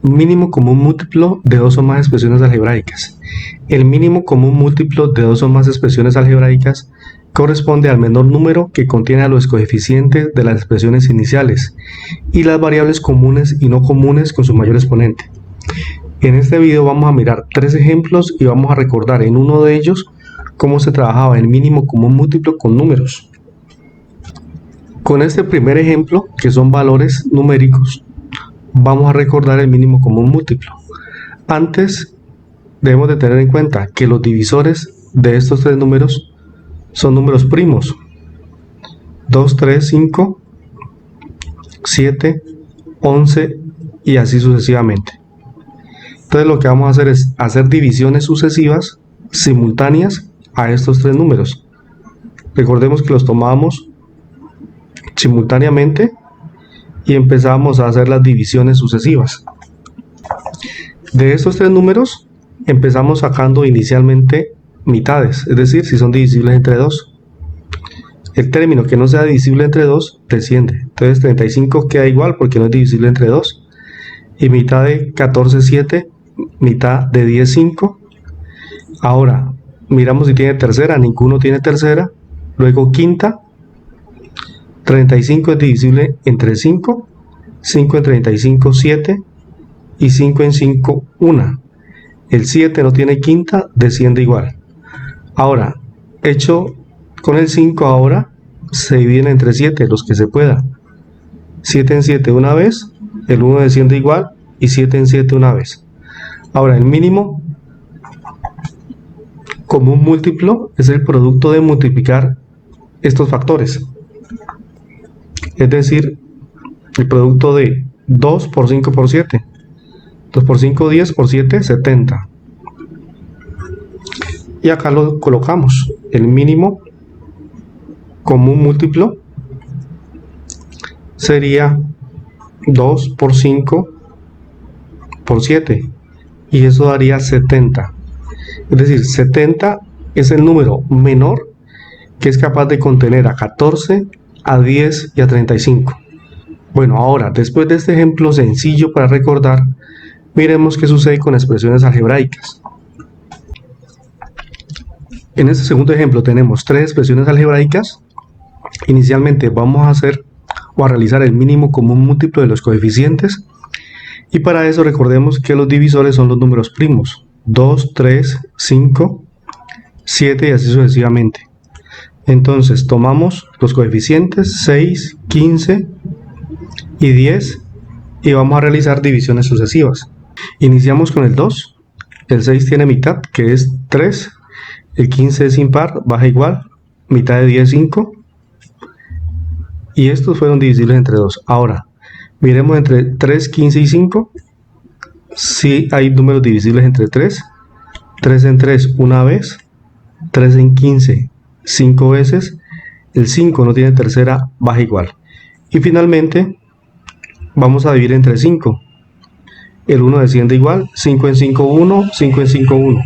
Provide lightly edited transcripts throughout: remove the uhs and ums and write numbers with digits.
Mínimo común múltiplo de dos o más expresiones algebraicas. El mínimo común múltiplo de dos o más expresiones algebraicas corresponde al menor número que contiene a los coeficientes de las expresiones iniciales y las variables comunes y no comunes con su mayor exponente. En este video vamos a mirar tres ejemplos y vamos a recordar en uno de ellos cómo se trabajaba el mínimo común múltiplo con números. Con este primer ejemplo, que son valores numéricos, vamos a recordar el mínimo común múltiplo. Antes debemos de tener en cuenta que los divisores de estos tres números son números primos: 2, 3, 5, 7, 11 y así sucesivamente. Entonces lo que vamos a hacer es hacer divisiones sucesivas simultáneas a estos tres números. Recordemos que los tomamos simultáneamente y empezamos a hacer las divisiones sucesivas. De estos tres números empezamos sacando inicialmente mitades, es decir, si son divisibles entre 2. El término que no sea divisible entre 2 desciende. Entonces 35 queda igual porque no es divisible entre 2. Y mitad de 14, 7, mitad de 10, 5. Ahora miramos si tiene tercera, ninguno tiene tercera. Luego quinta. 35 es divisible entre 5, 5 en 35, 7, y 5 en 5, 1. El 7 no tiene quinta, desciende igual. Ahora, hecho con el 5 ahora, se dividen entre 7, los que se pueda. 7 en 7 una vez, el 1 desciende igual, y 7 en 7 una vez. Ahora, el mínimo común múltiplo es el producto de multiplicar estos factores. Es decir, el producto de 2 por 5 por 7. 2 por 5, 10 por 7, 70. Y acá lo colocamos. El mínimo común múltiplo sería 2 por 5 por 7. Y eso daría 70. Es decir, 70 es el número menor que es capaz de contener a 14, a 10 y a 35. Bueno, ahora, después de este ejemplo sencillo para recordar, miremos qué sucede con expresiones algebraicas. En este segundo ejemplo tenemos tres expresiones algebraicas. Inicialmente vamos a hacer o a realizar el mínimo común múltiplo de los coeficientes. Y para eso recordemos que los divisores son los números primos: 2, 3, 5, 7 y así sucesivamente. Entonces tomamos los coeficientes 6, 15 y 10 y vamos a realizar divisiones sucesivas. Iniciamos con el 2, el 6 tiene mitad, que es 3, el 15 es impar, baja igual, mitad de 10, 5, y estos fueron divisibles entre 2. Ahora, miremos entre 3, 15 y 5, si hay números divisibles entre 3, 3 en 3 una vez, 3 en 15 5 veces, el 5 no tiene tercera, baja igual. Y finalmente vamos a dividir entre 5. El 1 desciende igual, 5 en 5, 1, 5 en 5, 1.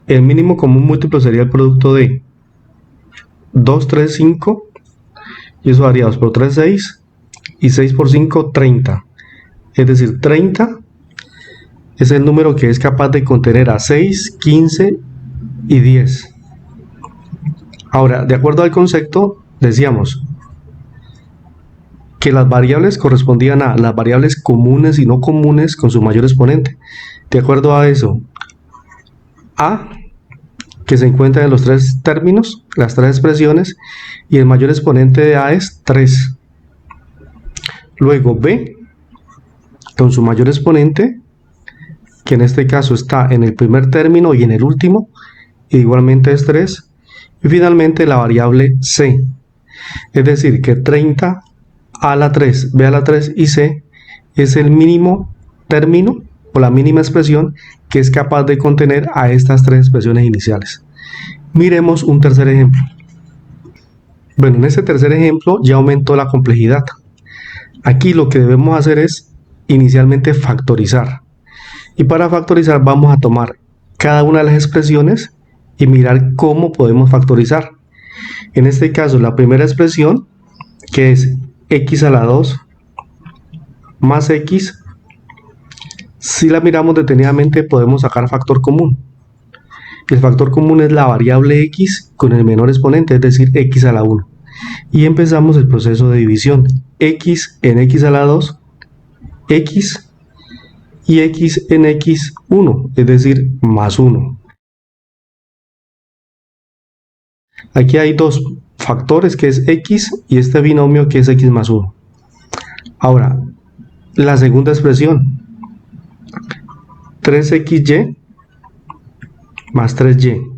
El mínimo común múltiplo sería el producto de 2, 3, 5, y eso daría 2 por 3, 6, y 6 por 5, 30. Es decir, 30 es el número que es capaz de contener a 6, 15 y 10. Ahora, de acuerdo al concepto, decíamos que las variables correspondían a las variables comunes y no comunes con su mayor exponente. De acuerdo a eso, A, que se encuentra en los tres términos, las tres expresiones, y el mayor exponente de A es 3. Luego B, con su mayor exponente, que en este caso está en el primer término y en el último, e igualmente es 3. Y finalmente la variable C, es decir, que 30 a la 3, B a la 3 y C es el mínimo término o la mínima expresión que es capaz de contener a estas tres expresiones iniciales. Miremos un tercer ejemplo. Bueno, en este tercer ejemplo ya aumentó la complejidad. Aquí lo que debemos hacer es inicialmente factorizar. Y para factorizar vamos a tomar cada una de las expresiones y mirar cómo podemos factorizar. En este caso, la primera expresión, que es x a la 2 más x, si la miramos detenidamente podemos sacar factor común. El factor común es la variable x con el menor exponente, es decir, x a la 1. Y empezamos el proceso de división. X en x a la 2, x, y x en x1, es decir, más 1. Aquí hay dos factores, que es x, y este binomio que es x más 1. Ahora, la segunda expresión, 3xy más 3y.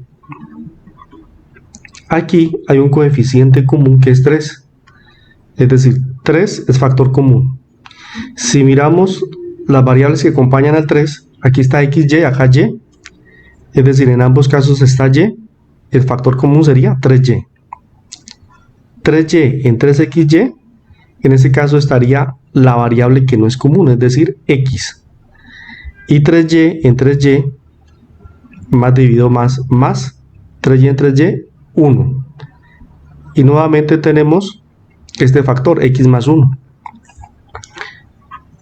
Aquí hay un coeficiente común que es 3, es decir, 3 es factor común. Si miramos las variables que acompañan al 3, aquí está xy, acá y, es decir, en ambos casos está y, el factor común sería 3y. 3y en 3xy, en ese caso estaría la variable que no es común, es decir, x. Y 3y en 3y, más dividido más, 3y en 3y, 1. Y nuevamente tenemos este factor, x más 1.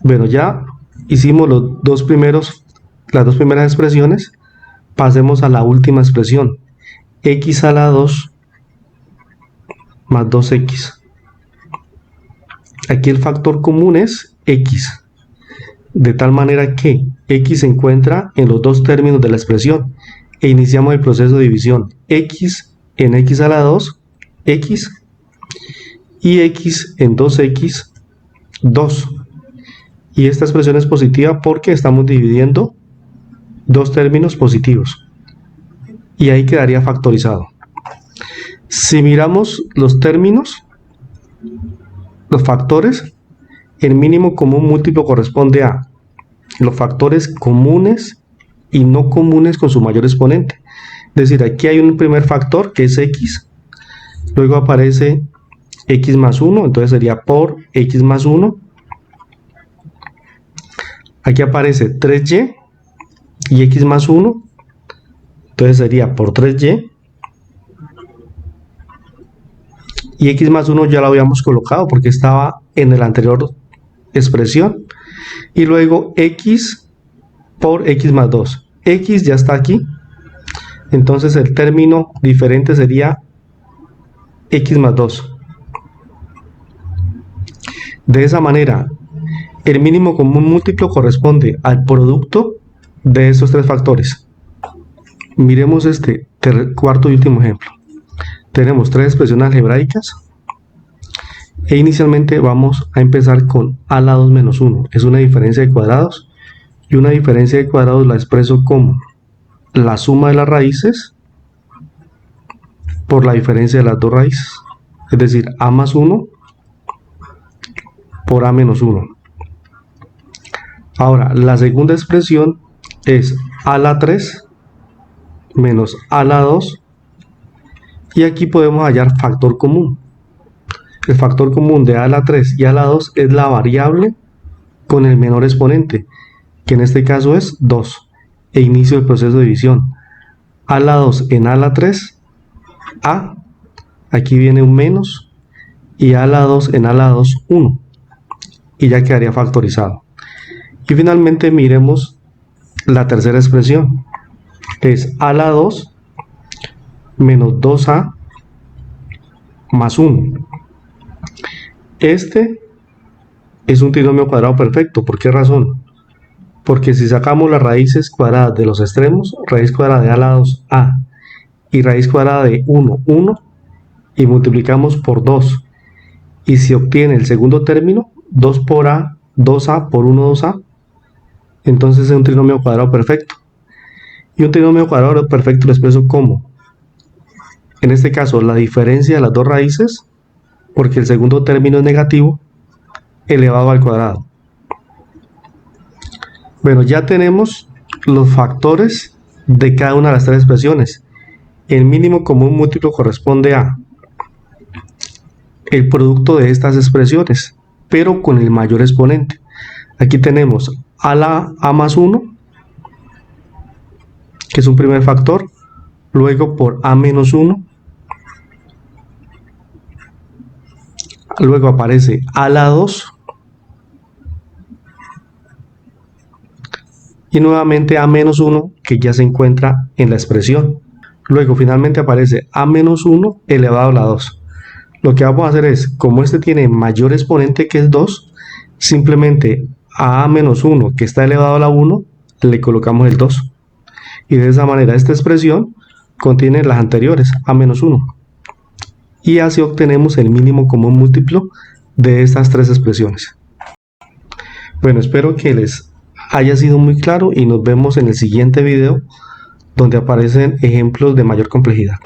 Bueno, ya hicimos las dos primeras expresiones. Pasemos a la última expresión, x a la 2 más 2x. Aquí el factor común es x, de tal manera que x se encuentra en los dos términos de la expresión, e iniciamos el proceso de división. X en x a la 2, x, y x en 2x, 2. Y esta expresión es positiva porque estamos dividiendo dos términos positivos, y ahí quedaría factorizado. Si miramos los términos, los factores, el mínimo común múltiplo corresponde a los factores comunes y no comunes con su mayor exponente. Es decir, aquí hay un primer factor que es x, luego aparece x más 1, entonces sería por x más 1. Aquí aparece 3y y x más 1, entonces sería por 3y. Y x más 1 ya lo habíamos colocado porque estaba en la anterior expresión. Y luego x por x más 2. X ya está aquí. Entonces el término diferente sería x más 2. De esa manera, el mínimo común múltiplo corresponde al producto de esos tres factores. Miremos este cuarto y último ejemplo. Tenemos tres expresiones algebraicas e inicialmente vamos a empezar con a la 2 menos 1. Es una diferencia de cuadrados, y una diferencia de cuadrados la expreso como la suma de las raíces por la diferencia de las dos raíces, es decir, a más 1 por a menos 1. Ahora, la segunda expresión es a la 3 menos a la 2, y aquí podemos hallar factor común. El factor común de a la 3 y a la 2 es la variable con el menor exponente, que en este caso es 2, e inicio el proceso de división. A la 2 en a la 3, a, aquí viene un menos, y a la 2 en a la 2, 1, y ya quedaría factorizado. Y finalmente miremos la tercera expresión, que es a la 2 menos 2a más 1. Este es un trinomio cuadrado perfecto. ¿Por qué razón? Porque si sacamos las raíces cuadradas de los extremos, raíz cuadrada de a la 2, a, y raíz cuadrada de 1, 1, y multiplicamos por 2, y se obtiene el segundo término, 2 por a, 2a por 1, 2a, entonces es un trinomio cuadrado perfecto. Y un trinomio cuadrado perfecto lo expreso como, en este caso, la diferencia de las dos raíces, porque el segundo término es negativo, elevado al cuadrado. Bueno, ya tenemos los factores de cada una de las tres expresiones. El mínimo común múltiplo corresponde a el producto de estas expresiones, pero con el mayor exponente. Aquí tenemos a la a más 1, que es un primer factor, luego por a menos 1, luego aparece a la 2, y nuevamente a menos 1 que ya se encuentra en la expresión. Luego finalmente aparece a menos 1 elevado a la 2. Lo que vamos a hacer es, como este tiene mayor exponente que es 2, simplemente a menos 1 que está elevado a la 1 le colocamos el 2. Y de esa manera esta expresión contiene las anteriores, a menos 1. Y así obtenemos el mínimo común múltiplo de estas tres expresiones. Bueno, espero que les haya sido muy claro y nos vemos en el siguiente video donde aparecen ejemplos de mayor complejidad.